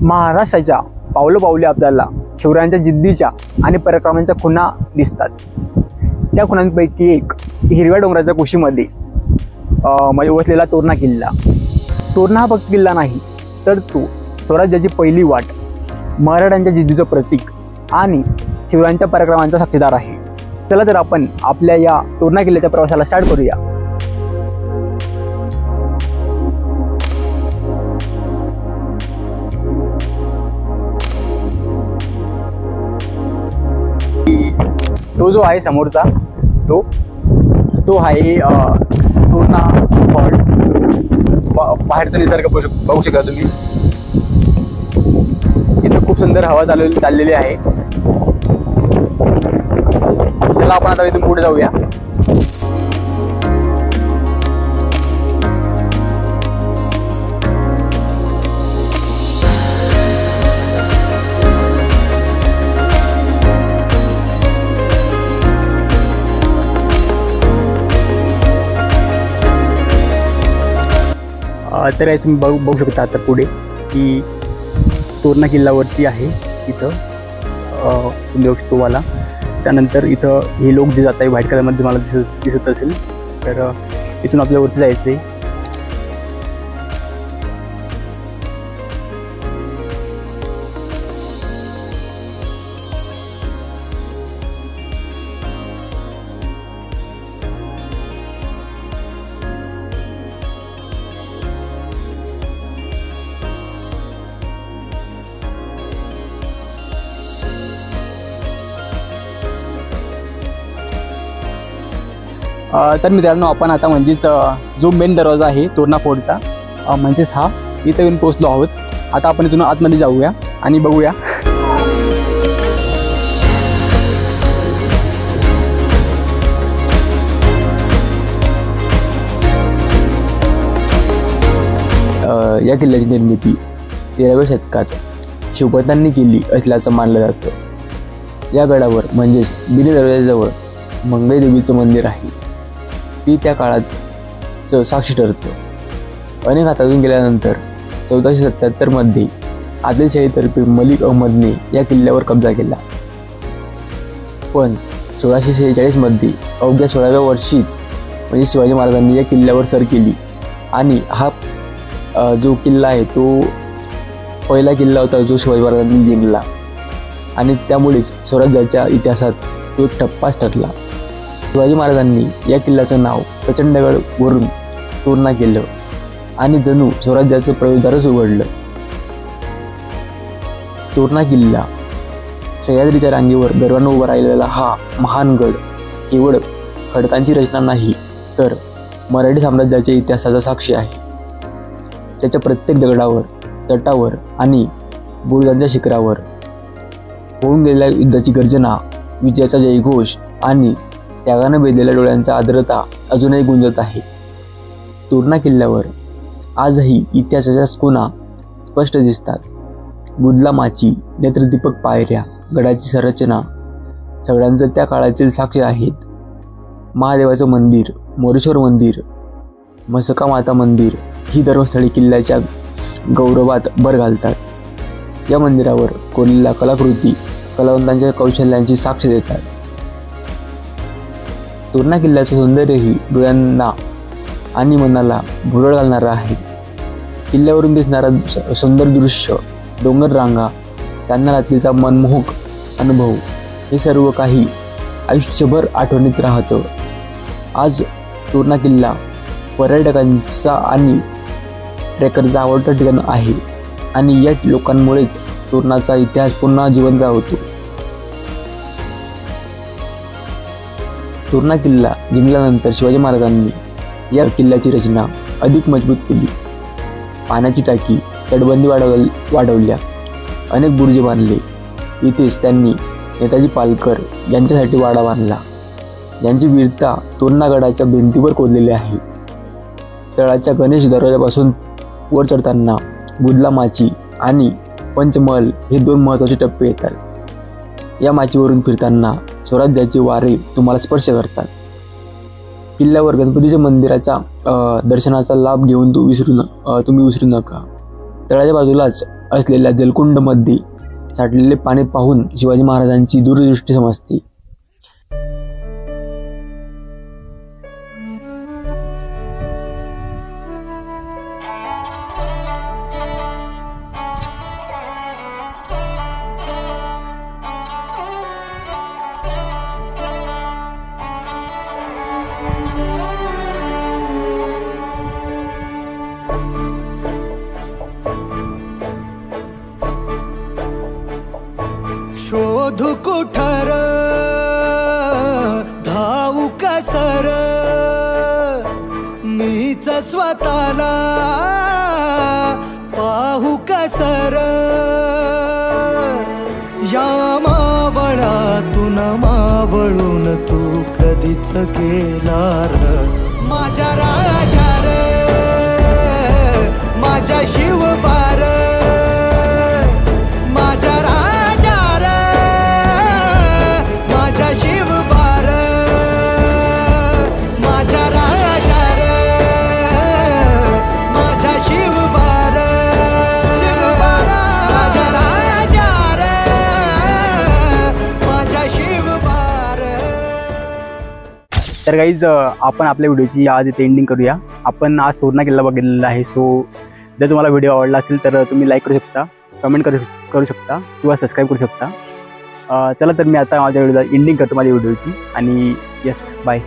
महाराष्ट्राच्या पावलोपावली आपल्याला शिवरायांच्या जिद्दीच्या आणि पराक्रमांच्या खुणा दिसतात। त्या खुणांपैकी एक हिरव्या डोंगराच्या कुशीमध्ये म्हणजे वसलेला तोरणा किल्ला। तोरणा हा फक्त किल्ला नाही, तर तो स्वराज्याची पहिली वाट, मराठ्यांच्या जिद्दीचं प्रतीक आणि शिवरायांच्या पराक्रमांचा साक्षीदार आहे। चला तर आपण आपल्या या तोरणा किल्ल्याच्या प्रवासाला स्टार्ट करूया। तो जो आहे समोरचा तो आहे तोरणा फॉल्ट। बाहेरचा निसर्ग बघू शकता तुम्ही। इथं खूप सुंदर हवा चाललेली आहे। चला आपण आता इथून पुढे जाऊया। तर तुम्ही बघू शकता आता पुढे की तोरणा किल्ल्यावरती आहे। इथं तुम्ही बघू शकतो मला। त्यानंतर इथं हे लोक जे जात आहे व्हाईट कलरमध्ये मला दिसत असेल, तर इथून आपल्यावरती जायचं आहे। तर मित्रांनो, आपण आता म्हणजेच जो मेन दरवाजा आहे तोरणा फोर्टचा, म्हणजेच हा इथं येऊन पोहोचलो आहोत। आता आपण इथून आतमध्ये जाऊया आणि बघूया। या किल्ल्याची निर्मिती 13व्या शतकात शिवपतांनी केली असल्याचं मानलं जातं। या गडावर म्हणजेच बिनी दरवाजाजवळ मंगई देवीचं मंदिर आहे। ती त्या काळात साक्षी ठरतं। अनेक हातातून गेल्यानंतर 1477 मध्ये आदिलशाहीतर्फे मलिक अहमदने या किल्ल्यावर कब्जा केला, पण 1646 मध्ये अवघ्या 16व्या वर्षीच म्हणजे शिवाजी महाराजांनी या किल्ल्यावर सर केली आणि हा जो किल्ला आहे तो पहिला किल्ला होता जो शिवाजी महाराजांनी जिंकला आणि त्यामुळेच स्वराज्याच्या इतिहासात तो एक टप्पाच ठरला। शिवाजी महाराजांनी या किल्ल्याचं नाव प्रचंडगड वरून तोरणा केलं आणि जणू स्वराज्याचं प्रवेशद्वारच उघडलं। तोरणा किल्ला सह्याद्रीच्या रांगेवर गर्वानं उभा राहिलेला हा महान गड केवळ खडकांची रचना नाही, तर मराठी साम्राज्याच्या इतिहासाचा साक्षी आहे। त्याच्या प्रत्येक दगडावर, तटावर आणि बुरुजांच्या शिखरावर होऊन गेलेल्या युद्धाची गर्जना, विजयाचा जयघोष आणि त्यागानं वेधलेल्या डोळ्यांचा आर्द्रता अजूनही गुंजत आहे। तोरणा किल्ल्यावर आजही इतिहासाच्या खुणा स्पष्ट दिसतात। गुदलामाची नेत्रदीपक पायऱ्या, गडाची संरचना सगळ्यांचं त्या काळातील साक्ष आहेत। महादेवाचं मंदिर, मोरेश्वर मंदिर, मसका माता मंदिर ही धर्मस्थळी किल्ल्याच्या गौरवात भर घालतात। या मंदिरावर कोरलेल्या कलाकृती कलावंतांच्या कौशल्यांची साक्ष देतात। तोरणा किल्ल्याचं सौंदर्यही डोळ्यांना आणि मनाला भुरळ घालणारं आहे। किल्ल्यावरून दिसणारा सुंदर दृश्य, डोंगर रांगा, चांदण्या रात्रीचा मनमोहक अनुभव, हे सर्व काही आयुष्यभर आठवणीत राहतं। आज तोरणा किल्ला पर्यटकांचा आणि ट्रेकरचा आवडतं ठिकाण आहे आणि या लोकांमुळेच तोरणाचा इतिहास पुन्हा जिवंत होतो। तोरणा किल्ला जिंकल्यानंतर शिवाजी महाराजांनी या किल्ल्याची रचना अधिक मजबूत केली। पाण्याची टाकी, तटबंदी वाढवल्या, अनेक बुरुजे बांधले। इथेच त्यांनी नेताजी पालकर यांच्यासाठी वाडा बांधला, ज्यांची वीरता तोरणागडाच्या भिंतीवर कोरलेली आहे। तळाच्या गणेश दरवाजापासून वर चढताना गुदलामाची आणि पंचमहल हे दोन महत्त्वाचे टप्पे येतात। या माचीवरून फिरताना स्वराज्याचे वारे तुम्हाला स्पर्श करतात। किल्ल्यावर गणपतीच्या मंदिराचा दर्शनाचा लाभ घेऊन तुम्ही विसरू नका। तळाच्या बाजूलाच असलेल्या जलकुंडमध्ये साठलेले पाणी पाहून शिवाजी महाराजांची दूरदृष्टी समजते. शोधू कुठर धावू कसर मीच स्वतःला पाहू कसर या मावळातून मावळून तू कधीच गेला र माझ्या राजा रे माझ्या शिवबार माझ्या तर गाईज आपण आपल्या व्हिडिओची आज इथे एंडिंग करूया. आपण आज तोरणा किल्ला बघितलेला आहे. सो जर तुम्हाला व्हिडिओ आवडला असेल तर तुम्ही लाईक करू शकता, कमेंट करू शकता किंवा सबस्क्राईब करू शकता. चला तर मी आता माझ्या व्हिडिओला एंडिंग करतो माझ्या व्हिडिओची आणि यस बाय.